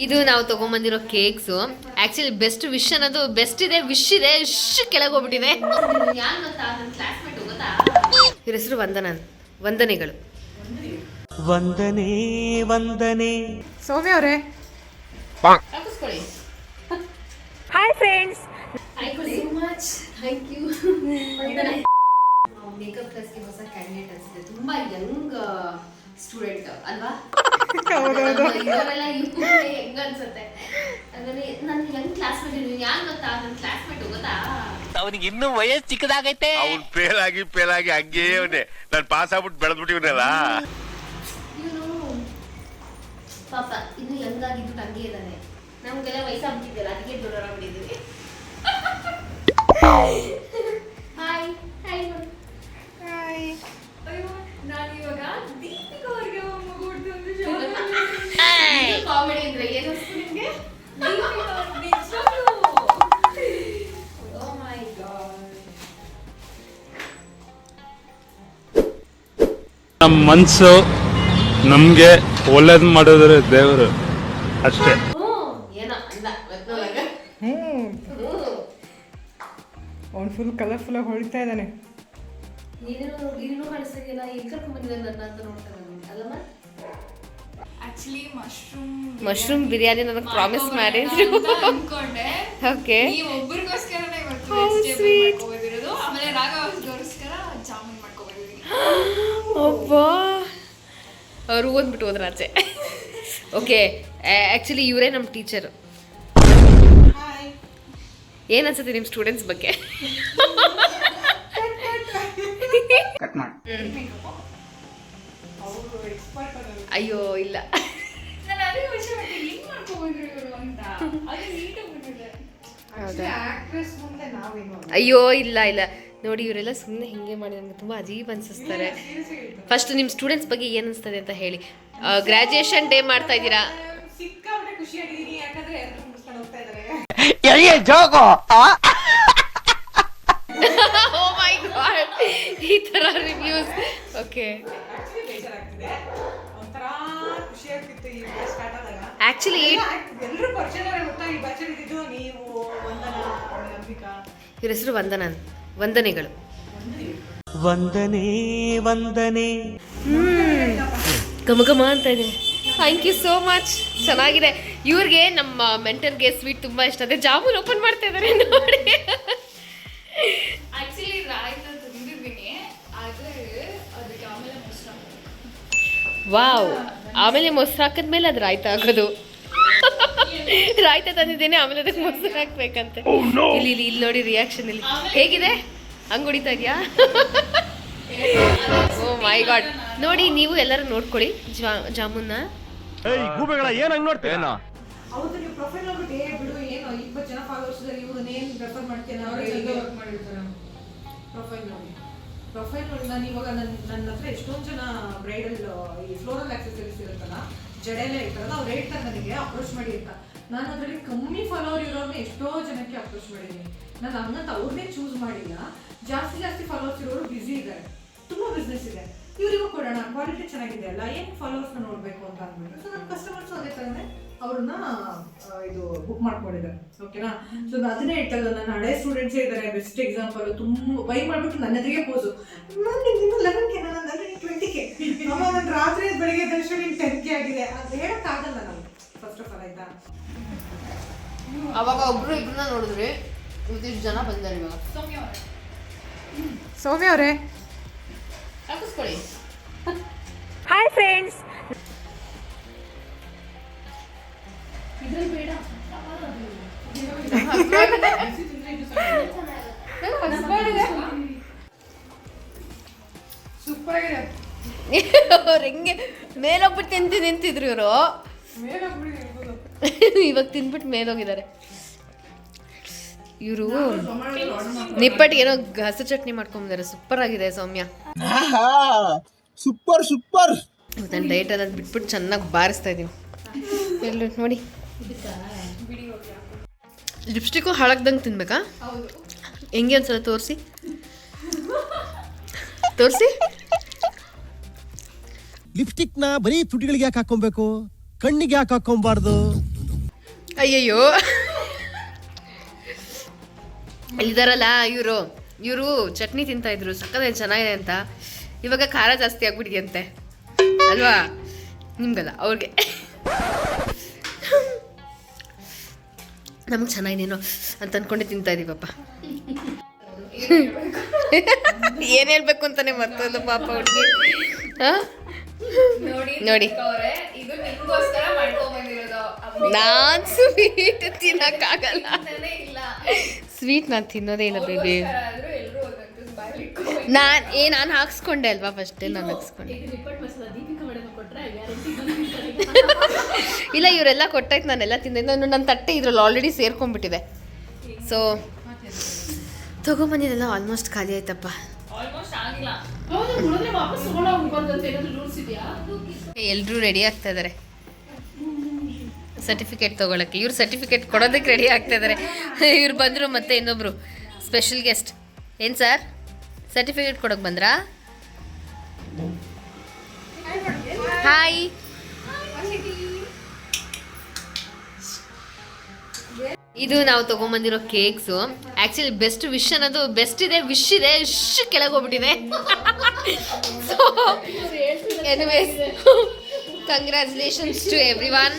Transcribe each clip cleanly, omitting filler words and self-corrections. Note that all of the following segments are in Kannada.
ಇದು ನಾವು ತಗೊಂಬಂದಿರೋ ಕೇಕ್ಸ್. ಆಕ್ಚುಲಿ ಬೆಸ್ಟ್ ವಿಶ್ ಅನ್ನೋದು ಬೆಸ್ಟ್ ಇದೆ, ವಿಶ್ ಇದೆ, ಕೆಳಗೆ ಹೋಗ್ಬಿಟ್ಟಿದೆ. ಇವ್ರ ಹೆಸರು ವಂದನಾ. ವಂದನೆಗಳು. ವಂದನೆ ವಂದನೆ. ಸೌಮ್ಯ ಅವರೇ, hi friends. Thank you. Makeup ಕ್ಲಾಸ್ಗೆ ಹೊಸ ಕ್ಯಾಂಡಿಡೇಟ್ ಅನ್ಸುತ್ತೆ, ತುಂಬಾ ಯಂಗ್ ಸ್ಟೂಡೆಂಟ್ ಅಲ್ವಾ? ಇವರೆಲ್ಲ ಹೆಂಗ ಅನ್ಸುತ್ತೆ. ನನ್ನ ಯಂಗ್ ಕ್ಲಾಸ್ಮೇಟ್ ಯಾರು ಗೊತ್ತಾ? ನನ್ನ ಕ್ಲಾಸ್ಮೇಟ್ ಗೊತ್ತಾ? ಅವನಿಗೆ ಇನ್ನೂ ವಯಸ್ಸು ಚಿಕ್ಕದಾಗೈತೆ. ಅವ್ನು ಫೇಲ್ ಆಗಿ ಹಂಗೇ ಅವನೇ. ನಾನು ಪಾಸ್ ಆಗ್ಬಿಟ್ಟು ಬೆಳೆದ್ಬಿಟ್ಟಿವನಲ್ಲ. ಇವನು ಪಾಪ ಇನ್ನು ಯಂಗ್ ಆಗಿದ್ದು ಹಂಗೆ ಇದ್ದಾನೆ. ನಮ್ಗೆಲ್ಲ ವಯಸ್ಸಾಗ್ಬಿಟ್ಟಿದ್ದಲ್ಲ, ಅದಕ್ಕೆ ದೊಡ್ಡವರಾಗ್ಬಿಟ್ಟಿದ್ದೀವಿ. Hi hi hi. ಅಯ್ಯೋ, ನಾನು ಇವಾಗ ದೀಪಿಕಾ ಅವ್ರಿಗೆ ಕಾಮಿಡಿ ಅಂದ್ರೆ ಏನು ನಿಮಗೆ? ಓ ಮೈ ಗಾಡ್. ನಮ್ಮ ಮನಸ್ಸು ನಮಗೆ ಒಳ್ಳೇದು ಮಾಡಿದ್ರೆ ದೇವರು ಅಷ್ಟೇ. ಏನೋ ಅಂದ ಅವ್ನು ಫುಲ್ ಕಲರ್ಫುಲ್ ಆಗಿ ಹೊಳಿತಾ ಇದ್ದಾನೆ. ನೀನು ಕಾಣಿಸ್ತಾಗಿಲ್ಲ, ಎಲ್ಲಿ ಕರ್ಕೊಂಡ್ ಬಂದಿದ್ದಾನೆ ನನ್ನ ಅಂತ ನೋಡ್ತಾ ಅಲ್ಲಮ್ಮ. ಆಕ್ಚುಲಿ ಮಶ್ರೂಮ್ ಬಿರಿಯಾನಿ ನನಗೆ ಪ್ರಾಮಿಸ್ ಮಾಡಿದ್ರು ಅನ್ಕೊಂಡೆ. ಓಕೆ, ನೀವು ಒಬ್ಬರಿಗೋಸ್ಕರನೇ ಇವತ್ತು ವೆಜಿಟೇಬಲ್ ಮಾಡ್ಕೊಬಂದಿರೋದು, ಆಮೇಲೆ ರಾಘವ್ಗೋಸ್ಕರ ಜಾಮೂನ್ ಮಾಡ್ಕೊಬಂದಿದ್ದೀನಿ. ಅಬ್ಬಾ, ಅವ್ರು ಓದ್ಬಿಟ್ಟು ಹೋದ್ರ ಆಚೆ. ಓಕೆ, ಆ್ಯಕ್ಚುಲಿ ಇವರೇ ನಮ್ಮ ಟೀಚರು. ಏನು ಅನ್ಸುತ್ತೆ ನಿಮ್ಮ ಸ್ಟೂಡೆಂಟ್ಸ್ ಬಗ್ಗೆ? ಅಯ್ಯೋ ಇಲ್ಲ, ನಾನು ಅದೇ ವಿಷಯ ಹೆಂಗ್ ಮಾಡ್ಕೊಬಂದ್ರು ಇವರು ಅಂತ. ಅದು ನೀಟಾಗಿ ಬಂದಿದೆ. ಆಕ್ಟ್ರೆಸ್ ಮುಂದೆ ನಾವೇನು ಅಯ್ಯೋ ಇಲ್ಲ ಇಲ್ಲ ನೋಡಿ, ಇವರೆಲ್ಲ ಸುಮ್ಮನೆ ಹಿಂಗೆ ಮಾಡಿ ನಮ್ಗೆ ತುಂಬ ಅಜೀಬ್ ಅನ್ಸಿಸ್ತಾರೆ. ಫಸ್ಟ್ ನಿಮ್ಮ ಸ್ಟೂಡೆಂಟ್ಸ್ ಬಗ್ಗೆ ಏನು ಅನಿಸ್ತದೆ ಅಂತ ಹೇಳಿ. ಗ್ರಾಜುಯೇಷನ್ ಡೇ ಮಾಡ್ತಾ ಇದ್ದೀರಾ? ಸಿಕ್ಕಾಪಟ್ಟೆ ಖುಷಿಯಾಗಿದ್ದೀನಿ, ಯಾಕಂದ್ರೆ ಎಲ್ಲರೂ ಮುಗಿಸ್ಕೊಂಡು ಹೋಗ್ತಾ ಇದ್ದಾರೆ. ಓ ಮೈ ಗಾಡ್, ಈ ಥರ ರಿವ್ಯೂಸ್. ಓಕೆ, ಬೇಜಾರಾಗ್ತಿದೆ, ಒಂಥರ ಖುಷಿಯಾಗ್ತಿತ್ತು ಈ ಸ್ಟಾರ್ಟ್ ಆದಾಗ. ಆ್ಯಕ್ಚುಲಿ ಎಲ್ಲರೂ ಪರಿಚಯದವರೇ ಗೊತ್ತಾ. ಈ ಬಚ್ಚಲಿದ್ದು ನೀವು, ವಂದನಾ, ಅಂಬಿಕಾ. ಇವ್ರ ಹೆಸರು ವಂದನಾ. ವಂದನೆಗಳು. ವಂದನೆ ವಂದನೆ. ಘಮ ಘಮ ಅಂತ ಇದೆ. ಥ್ಯಾಂಕ್ ಯು ಸೋ ಮಚ್, ಚೆನ್ನಾಗಿದೆ. ಇವ್ರಿಗೆ ನಮ್ಮ ಮೆಂಟರ್ಗೆ ಸ್ವೀಟ್ ತುಂಬ ಇಷ್ಟ. ಅದೇ ಜಾಮೂನ್ ಓಪನ್ ಮಾಡ್ತಾ ಇದ್ದಾರೆ ನೋಡಿ. ಆಕ್ಚುಲಿ ರಾಯ್ತ ತಂದಿದ್ದೀನಿ, ಆದ್ರೆ ಅದಕ್ಕೆ ಆಮೇಲೆ ಮೊಸರು. ವಾವ್, ಆಮೇಲೆ ಮೊಸರು ಹಾಕಿದ್ಮೇಲೆ ಅದು ರಾಯ್ತ ಆಗೋದು. ರಾಯ್ತ ತಂದಿದ್ದೇನೆ, ಆಮೇಲೆ ಅದಕ್ಕೆ ಮೊಸರು ಹಾಕ್ಬೇಕಂತೆ. ಇಲ್ಲಿ ಇಲ್ಲಿ ಇಲ್ಲಿ ನೋಡಿ ರಿಯಾಕ್ಷನ್. ಇಲ್ಲಿ ಹೇಗಿದೆ? ಹಂಗೆ ಹೊಡಿತಾ ಇದೆಯಾ? ಓ ಮೈ ಗಾಡ್. ನೋಡಿ, ನೀವು ಎಲ್ಲರೂ ನೋಡ್ಕೊಳ್ಳಿ ಜಾಮೂನ್ನ. ಗೂಬೆಗಳ ಏನ್ ಹಂಗ್ ನೋಡ್ತೇನೋ? ಹೌದು, ನೀವು ಪ್ರೊಫೈಲ್ ನೋಡ್ಬಿಟ್ಟು ಬಿಡು ಏನೋ 20 ಜನ ಫಾಲೋವರ್ಸ್ ಇದ್ದಾರೆ, ಇವ್ರು ನೇಮ್ ರೆಫರ್ ಮಾಡ್ತೀನಿ. ವರ್ಕ್ ಮಾಡಿರ್ತಾರೆ ಪ್ರೊಫೈಲ್ ನೋಡಿ. ನಾನು ಇವಾಗ ನನ್ನ ಹತ್ರ ಎಷ್ಟೊಂದು ಜನ ಬ್ರೈಡಲ್ ಈ ಫ್ಲೋರಲ್ ಆಕ್ಸೆಸರೀಸ್ ಇರುತ್ತಲ್ಲ, ಜಡೆಯಲ್ಲೇ ಇರ್ತಾರಲ್ಲ, ಅವ್ರು ಹೇಳ್ತಾರೆ ನನಗೆ ಅಪ್ರೋಚ್ ಮಾಡಿ ಅಂತ. ನಾನು ಅದರಲ್ಲಿ ಕಮ್ಮಿ ಫಾಲೋವರ್ ಇರೋರ್ನ ಎಷ್ಟೋ ಜನಕ್ಕೆ ಅಪ್ರೋಚ್ ಮಾಡಿದ್ದೀನಿ. ನಾನು ಹಂಗಂತ ಅವ್ರನ್ನೇ ಚೂಸ್ ಮಾಡಿಲ್ಲ. ಜಾಸ್ತಿ ಫಾಲೋವರ್ಸ್ ಇರೋರು ಬ್ಯುಸಿ ಇದ್ದಾರೆ, ತುಂಬ ಬಿಸ್ನೆಸ್ ಇದೆ. ಇವರಿಗೂ ಕೊಡೋಣ, ಕ್ವಾಲಿಟಿ ಚೆನ್ನಾಗಿದೆ ಅಲ್ಲ, ಏನು ಫಾಲೋವರ್ಸ್ನ ನೋಡಬೇಕು ಅಂತ ಅಂದ್ಬಿಟ್ಟು. ಸೊ ನನ್ನ ಕಸ್ಟಮರ್ಸ್ ಅದೇ ಥರನೇ ಅವ್ರನ್ನ ಇದು ಬುಕ್ ಮಾಡ್ಕೊಂಡಿದ್ದಾರೆ. ಓಕೆನಾ? ಸೊ ಅದನ್ನೇ ಹೇಳ್ತಲ್ಲ, ನನ್ನ ಹಳೆ ಸ್ಟೂಡೆಂಟ್ಸೇ ಇದ್ದಾರೆ. ಬೆಸ್ಟ್ ಎಕ್ಸಾಂಪಲ್, ತುಂಬ ಬೈ ಮಾಡಿಬಿಟ್ಟು ನನ್ನ ಎದುರಿಗೆ ಪೋಸು. ನಾನು ನಿನ್ನ 11K, ನಾನು 20K, ನಾನು ರಾತ್ರಿ ಬೆಳಿಗ್ಗೆ ದರ್ಶನ 10K ಆಗಿದೆ. ಅದು ಹೇಳೋಕ್ಕಾಗಲ್ಲ ನಾವು, ಫಸ್ಟ್ ಆಫ್ ಆಲ್. ಆಯ್ತಾ? ಅವಾಗ ಒಬ್ರು ಇಬ್ಬರನ್ನ ನೋಡಿದ್ರಿ, ಇವತ್ತಿಷ್ಟು ಜನ ಬಂದಿದ್ದಾರೆ. ಇವಾಗ ಸೌಮ್ಯ ಅವರೇ, ಹಾಕಿಸ್ಕೊಳ್ಳಿ. Hi friends. ಸೂಪರ್ ಆಗಿದೆ. ಅವ್ರು ಹೆಂಗೆ ಮೇಲೋಗ್ಬಿಟ್ಟು ನಿಂತಿದ್ರು ಇವರು. ಇವಾಗ ತಿಂದ್ಬಿಟ್ಟು ಮೇಲೋಗಿದ್ದಾರೆ ಇವರು. ನಿಪ್ಪಟ್ಟಿಗೆ ಏನೋ ಹಸು ಚಟ್ನಿ ಮಾಡ್ಕೊಂಡಿದ್ದಾರೆ. ಸೂಪರ್ ಆಗಿದೆ ಸೌಮ್ಯ. Super super. ನಾನು ಡೈಟ್ ಅನ್ನೋದು ಬಿಟ್ಬಿಟ್ಟು ಚೆನ್ನಾಗಿ ಬಾರಿಸ್ತಾ ಇದ್ದೀನಿ. ಎಲ್ಲ ನೋಡಿ, ಲಿಪ್ಸ್ಟಿಕ್ಕು ಹಾಳಾಗ್ದಂಗೆ ತಿನ್ಬೇಕಾ? ಹೆಂಗೆ ಒಂದ್ಸಲ ತೋರಿಸಿ. ಲಿಪ್ಸ್ಟಿಕ್ ನ ಬರೀ ತುಟಿಗಳಿಗೆ ಯಾಕೆ ಹಾಕೊಬೇಕು? ಕಣ್ಣಿಗೆ ಯಾಕೆ ಹಾಕೊಂಬಾರ್ದು? ಅಯ್ಯಯ್ಯೋ ಇದಾರಲ್ಲ ಇವರು ಚಟ್ನಿ ತಿಂತಾ ಇದ್ರು ಸಕ್ಕತ್ತಾಗಿ ಚೆನ್ನಾಗಿದೆ ಅಂತ. ಇವಾಗ ಖಾರ ಜಾಸ್ತಿ ಆಗ್ಬಿಟ್ಟಿದೆಯಂತೆ ಅಲ್ವಾ? ನಿಮ್ಗಲ್ಲ, ಅವ್ರಿಗೆ. ನಮ್ಗೆ ಚೆನ್ನಾಗಿದೇನೋ ಅಂತ ಅನ್ಕೊಂಡೆ ತಿಂತಾ ಇದೀವಪ್ಪ. ಏನ್ ಹೇಳ್ಬೇಕು ಅಂತಾನೆ ಮತ್ತೊಂದು ಪಾಪ ಹುಡುಗಿ. ನೋಡಿ ಇದು ನಿಮ್ಗೋಸ್ಕರ ಮಾಡ್ಕೊಂಡ್ಬಂದಿರೋದು. ನಾನ್ ಸ್ವೀಟ್ ತಿನ್ನಕ್ಕಾಗಲ್ಲ. ಇಲ್ಲ ಸ್ವೀಟ್ ನಾನು ತಿನ್ನೋದೇ ಇಲ್ಲ ಬೇಬಿ. ಆದ್ರೂ ಎಲ್ರು ಒಂದೊಂದು ಬಾಯಲ್ಲಿ ಇಟ್ಕೊಂಡು ನಾನು ಹಾಕ್ಸ್ಕೊಂಡೆ ಅಲ್ವಾ ಫಸ್ಟ್. ನಾನು ಹಾಕ್ಸ್ಕೊಂಡೆ. ಇಲ್ಲ ಇವರೆಲ್ಲ ಕೊಟ್ಟಾಯ್ತು, ನಾನೆಲ್ಲ ತಿಂದೆ. ನನ್ನ ತಟ್ಟೆ ಇದ್ರಲ್ಲಿ ಆಲ್ರೆಡಿ ಸೇರ್ಕೊಂಡ್ಬಿಟ್ಟಿದೆ. ಸೊ ತಗೊಂಬಂದಿದ್ದೆಲ್ಲ ಆಲ್ಮೋಸ್ಟ್ ಖಾಲಿ ಆಯ್ತಪ್ಪ. ಆಲ್ಮೋಸ್ಟ್ ಆಗಿಲ್ಲ. ಎಲ್ರೂ ರೆಡಿ ಆಗ್ತಾ ಇದಾರೆ ಸರ್ಟಿಫಿಕೇಟ್ ತಗೊಳಕ್ಕೆ. ಇವ್ರು ಸರ್ಟಿಫಿಕೇಟ್ ಕೊಡೋದಕ್ಕೆ ರೆಡಿ ಆಗ್ತಾ ಇದಾರೆ. ಇವ್ರು ಬಂದರು ಮತ್ತೆ ಇನ್ನೊಬ್ರು ಸ್ಪೆಷಲ್ ಗೆಸ್ಟ್. ಏನು ಸರ್ ಸರ್ಟಿಫಿಕೇಟ್ ಕೊಡೋಕೆ ಬಂದ್ರಾ? ಹಾಯ್. ಇದು ನಾವು ತಗೊಂಬಂದಿರೋ ಕೇಕ್ಸು. ಆ್ಯಕ್ಚುಲಿ ಬೆಸ್ಟ್ ವಿಶ್ ಅನ್ನೋದು ಬೆಸ್ಟ್ ಇದೆ, ವಿಶ್ ಇದೆ, ವಿಶ್ ಕೆಳಗೆ ಹೋಗ್ಬಿಟ್ಟಿದೆ. So anyways congratulations to everyone.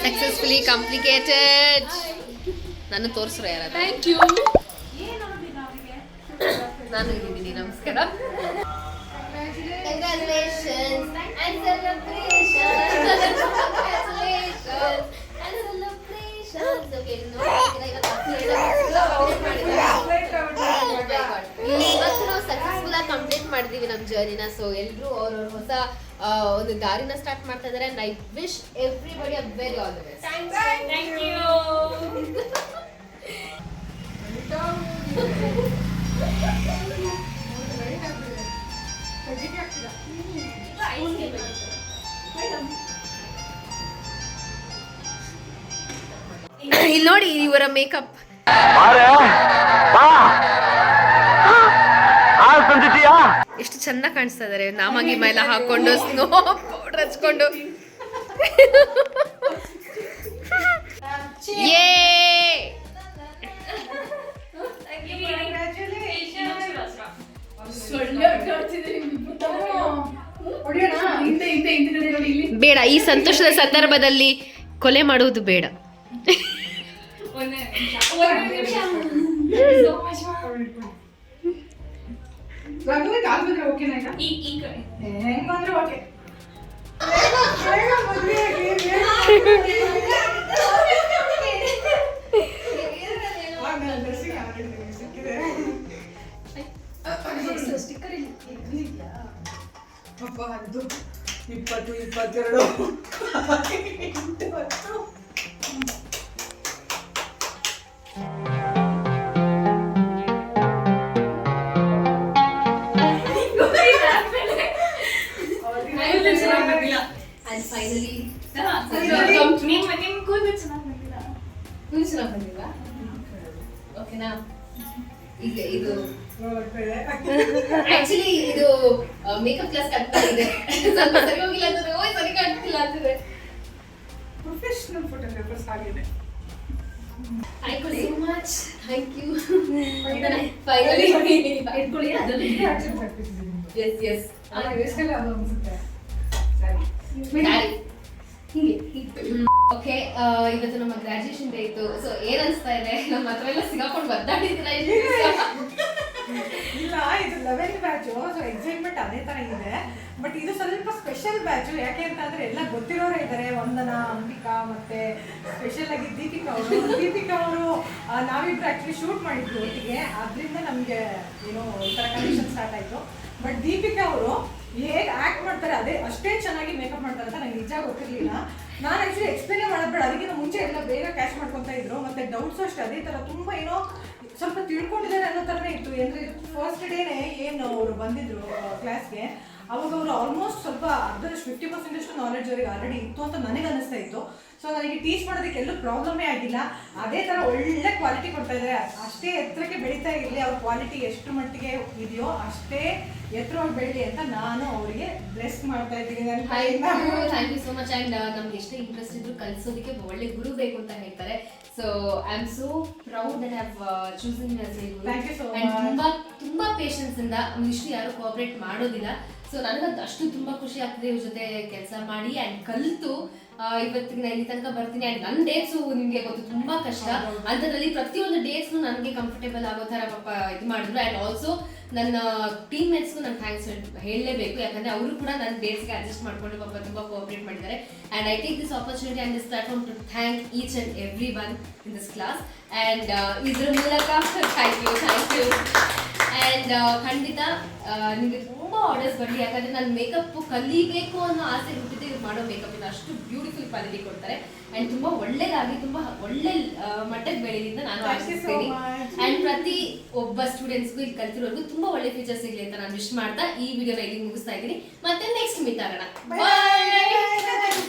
Successfully complicated. ನಾನು ತೋರಿಸ್ರು ಯಾರು? Thank you. ನಾನು ಇದ್ದೀನಿ. ನಮಸ್ಕಾರ. Congratulations and celebration. ಇವತ್ತು ನಾವು ಸಕ್ಸಸ್ಫುಲ್ ಆಗಿ ಕಂಪ್ಲೀಟ್ ಮಾಡಿದೀವಿ ನಮ್ಮ ಜರ್ನಿನ. ಸೊ ಎಲ್ಲರೂ ಅವ್ರವ್ರ ಹೊಸ ಒಂದು ದಾರಿನ ಸ್ಟಾರ್ಟ್ ಮಾಡ್ತಾ ಇದಾರೆ. I wish everybody a very all the best. Thank you. ಇಲ್ಲಿ ನೋಡಿ ಇವರ ಮೇಕಪ್ ಎಷ್ಟು ಚಂದ ಕಾಣಿಸ್ತಾ ಇದಾರೆ. ನಾಮಗಿಮ ಎಲ್ಲ ಹಾಕೊಂಡು ಸ್ನೋ ಪೌಡರ್ ಹಚ್ಕೊಂಡು. ಯೇ ಬೇಡ, ಈ ಸಂತೋಷದ ಸಂದರ್ಭದಲ್ಲಿ ಕೊಲೆ ಮಾಡುವುದು ಬೇಡ. ಅದು 20, 22 And finally, ನಿಮ್ ಕೂದಲು ಚೆನ್ನಾಗಿ ಬಂದಿಲ್ಲ. ಓಕೆನಾ? ಈಗ ಇದು ಆಕ್ಚುಲಿ ಇದು ಮೇಕಪ್ ಕ್ಲಾಸ್ ಕಟ್ತಾ ಇದೆ. ಸ್ವಲ್ಪ ಸರಿ ಹೋಗಿಲ್ಲ ಅಂದ್ರೆ ಓಯ್ ಸರಿ ಕಾಣ್ತಿಲ್ಲ ಅಂತಿದೆ. ಪ್ರೊಫೆಷನಲ್ ಫೋಟೋಗ್ರಾಫರ್ಸ್ ಆಗಿದೆ. Thank you so much. Thank you. Finally ಇಟ್ಕೊಳ್ಳಿ ಅದನ್ನ. Yes. ಓಕೆ, ಇವತ್ತು ನಮ್ಮ ಗ್ರಾಜುಯೇಷನ್ ಡೇ ಇತ್ತು. ಸೊ ಏನ್ ಅನ್ಸ್ತಾ ಇದೆ? ನಮ್ಮ ಹತ್ರ ಎಲ್ಲ ಸಿಗಾಕೊಂಡು ಬದ್ದಾಡಿದ್ರಲ್ಲ. ಇಲ್ಲ, ಇದು 11th ಬ್ಯಾಚು. ಸೊ ಎಕ್ಸೈಟ್ಮೆಂಟ್ ಅದೇ ತರ ಇದೆ. ಬಟ್ ಇದು ಸ್ವಲ್ಪ ಸ್ಪೆಷಲ್ ಬ್ಯಾಚು. ಯಾಕೆ ಅಂತ ಅಂದ್ರೆ ಎಲ್ಲ ಗೊತ್ತಿರೋರೇ ಇದ್ದಾರೆ. ವಂದನಾ, ಅಂಬಿಕಾ ಮತ್ತೆ ಸ್ಪೆಷಲ್ ಆಗಿ ದೀಪಿಕಾ ಅವರು ನಾವಿಬ್ರು ಆಕ್ಚುಲಿ ಶೂಟ್ ಮಾಡಿದ್ವಿ ಒಟ್ಟಿಗೆ. ಆದ್ರಿಂದ ನಮ್ಗೆ ಏನೋ ಒಂಥರ ಕನೆಕ್ಷನ್ ಸ್ಟಾರ್ಟ್ ಆಯ್ತು. ಬಟ್ ದೀಪಿಕಾ ಅವರು ಹೇಗೆ ಆಕ್ಟ್ ಮಾಡ್ತಾರೆ ಅಷ್ಟೇ ಚೆನ್ನಾಗಿ ಮೇಕಪ್ ಮಾಡ್ತಾರೆ ಅಂತ ನಂಗೆ ನಿಜ ಗೊತ್ತಿರಲಿಲ್ಲ. ನಾನು ಆಕ್ಚುಲಿ ಎಕ್ಸ್ಪ್ಲೇನ್ ಮಾಡೋದ್ಬೇಡ, ಅದಕ್ಕಿಂತ ಮುಂಚೆ ಎಲ್ಲ ಬೇಗ ಕ್ಯಾಚ್ ಮಾಡ್ಕೊತಾ ಇದ್ರು. ಮತ್ತೆ ಡೌಟ್ಸ್ ಅಷ್ಟೇ ಅದೇ ತರ ತುಂಬಾ ಏನೋ ಸ್ವಲ್ಪ ತಿಳ್ಕೊಂಡಿದ್ದಾರೆ ಅನ್ನೋ ಥರನೇ ಇತ್ತು. ಅಂದರೆ ಫಸ್ಟ್ ಡೇನೇ ಏನು ಅವರು ಬಂದಿದ್ರು ಕ್ಲಾಸ್ಗೆ, ಅವಾಗ ಅವರು ಆಲ್ಮೋಸ್ಟ್ ಸ್ವಲ್ಪ ಅರ್ಧದಷ್ಟು 50% ನಾಲೆಡ್ಜ್ ಅವರಿಗೆ ಆಲ್ರೆಡಿ ಇತ್ತು ಅಂತ ನನಗೆ ಅನಿಸ್ತಾ ಇತ್ತು. ಸೊ ನನಗೆ ಟೀಚ್ ಮಾಡೋದಕ್ಕೆ ಎಲ್ಲೂ ಪ್ರಾಬ್ಲಮೇ ಆಗಿಲ್ಲ. ಅದೇ ಥರ ಒಳ್ಳೆ ಕ್ವಾಲಿಟಿ ಕೊಡ್ತಾ ಇದ್ದಾರೆ. ಅಷ್ಟೇ ಎತ್ತರಕ್ಕೆ ಬೆಳೀತಾ ಇರಲಿ, ಅವ್ರ ಕ್ವಾಲಿಟಿ ಎಷ್ಟು ಮಟ್ಟಿಗೆ ಇದೆಯೋ ಅಷ್ಟೇ ಎತ್ತರವಾಗಿ ಬೆಳೀಲಿ ಅಂತ ನಾನು ಅವರಿಗೆ ಬ್ಲೆಸ್ ಮಾಡ್ತಾ ಇದ್ದೀನಿ ನನ್ನ ಕೈಯಿಂದ. Thank you so much. And ನಮ್ಗೆ ಎಷ್ಟೇ ಇಂಟ್ರೆಸ್ಟ್ ಇದ್ರು ಕಲಿಸೋದಕ್ಕೆ ಒಳ್ಳೆ ಗುರು ಬೇಕು ಅಂತ ಹೇಳ್ತಾರೆ. So I am so proud that have chosen as A Guru. Thank you so And much. ತುಂಬಾ ಪೇಷನ್ಸ್ ಇಂದ ಇಷ್ಟು ಯಾರು ಕೋಆಪರೇಟ್ ಮಾಡೋದಿಲ್ಲ. ಸೊ ನನಗಂತೂ ಅಷ್ಟು ತುಂಬಾ ಖುಷಿ ಆಗ್ತದೆ ಇವ್ರ ಜೊತೆ ಕೆಲಸ ಮಾಡಿ ಆ್ಯಂಡ್ ಕಲಿತು ಇವತ್ತಿಗೆ ನಾನು ಇಲ್ಲಿ ತನಕ ಬರ್ತೀನಿ. ಆ್ಯಂಡ್ ನನ್ನ ಡೇಟ್ಸು ನಿಮಗೆ ಗೊತ್ತು ತುಂಬಾ ಕಷ್ಟ, ಅಂಥದ್ರಲ್ಲಿ ಪ್ರತಿಯೊಂದು ಡೇಟ್ಸ್ನು ನನಗೆ ಕಂಫರ್ಟೇಬಲ್ ಆಗೋ ಥರ ಪಾಪ ಇದು ಮಾಡಿದ್ರು. ಆ್ಯಂಡ್ ಆಲ್ಸೋ ನನ್ನ ಟೀಮ್ ಮೇಟ್ಸ್ಗೂ ನಾನು ಥ್ಯಾಂಕ್ಸ್ ಹೇಳಲೇಬೇಕು, ಯಾಕಂದರೆ ಅವರು ಕೂಡ ನನ್ನ ಡೇಟ್ಸ್ಗೆ ಅಡ್ಜಸ್ಟ್ ಮಾಡಿಕೊಂಡು ಪಾಪ ತುಂಬ ಕೋಆಪರೇಟ್ ಮಾಡಿದ್ದಾರೆ. And I take this opportunity and this platform to thank each and every one in this class. And ಇದ್ರ ಮೂಲಕ ಥ್ಯಾಂಕ್ ಯು. ಆ್ಯಂಡ್ ಖಂಡಿತ ನಿಮಗೆ ತುಂಬ ಆರ್ಡರ್ಸ್ ಬರಲಿ, ಯಾಕಂದರೆ ನಾನು ಮೇಕಪ್ ಕಲಿಬೇಕು ಅನ್ನೋ ಆಸೆ ಹುಟ್ಟಿದೆ ಇವ್ರು ಮಾಡೋ ಮೇಕಪ್ಪಿಂದ. ಅಷ್ಟು ಬ್ಯೂಟಿಫುಲ್ ಕ್ವಾಲಿಟಿ ಕೊಡ್ತಾರೆ ಆ್ಯಂಡ್ ತುಂಬ ಒಳ್ಳೆಯದಾಗಿ ತುಂಬ ಒಳ್ಳೆ ಮಟ್ಟಕ್ಕೆ ಬೆಳೆಯಿಂದ ನಾನು ಆಶಿಸ್ತೀನಿ. ಆ್ಯಂಡ್ ಪ್ರತಿ ಒಬ್ಬ ಸ್ಟೂಡೆಂಟ್ಸ್ಗೂ ಇಲ್ಲಿ ಕಲ್ತಿರೋರ್ಗೂ ತುಂಬ ಒಳ್ಳೆ ಫೀಚರ್ಸ್ ಸಿಗಲಿ ಅಂತ ನಾನು ವಿಶ್ ಮಾಡ್ತಾ ಈ ವಿಡಿಯೋನ ಇಲ್ಲಿ ಮುಗಿಸ್ತಾ ಇದ್ದೀನಿ. ಮತ್ತೆ ನೆಕ್ಸ್ಟ್ ಮೀಟ್ ಆಗೋಣ. ಬಾಯ್.